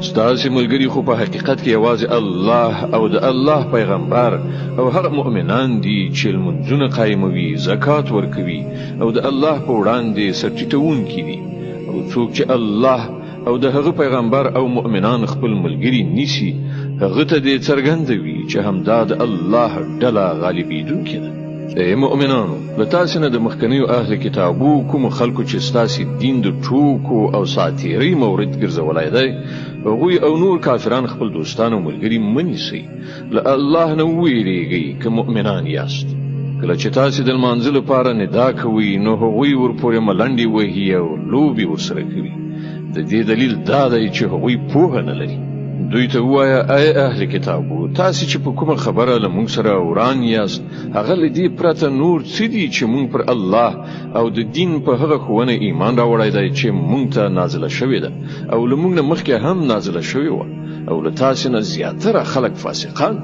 ستاسې ملګری خو په حقیقت کې یوازې الله او د الله پیغمبر او هغه مؤمنان دي چې لمونځونه قایموي، زکات ورکوي او د الله په وړاندې سرټیټونکي دي. او څوک چې الله او د هغه پیغمبر او مؤمنان خپل ملګری نیسي، هغه ته دې څرګندوي چې همدا د الله ډله غالبېدونکې ده. اے مؤمنانو، له تاسو نه د مخکنیو اهل کتابو کوم خلکو چې ستاسو دین د ټوکو او ساتیري مورد ګرځولای دی، هغوی او نور کافران خپل دوستان او ملګری منیسي. له الله نه ویریږئ که مؤمنان یاست. کله چې تاسو د لمانځه لپاره ندا کوئ، نو هغوی ورپورې ملنډې وهي او لوبې ورسره کوي. د دې دلیل دا دی چې هغوی پوهه نه لري. دوی ته وایه، ای اهل کتابو، تاسو چې په کومه خبره له موږ سره وران یاست، هغه له دې پرته نور څه دي چې موږ پر الله او د دین په هغه ښوونه ایمان راوړی دی چې موږ ته نازله شوې ده او له موږ نه مخکې هم نازله شوې وه، او له تاسو نه زیاتره خلک فاسقان.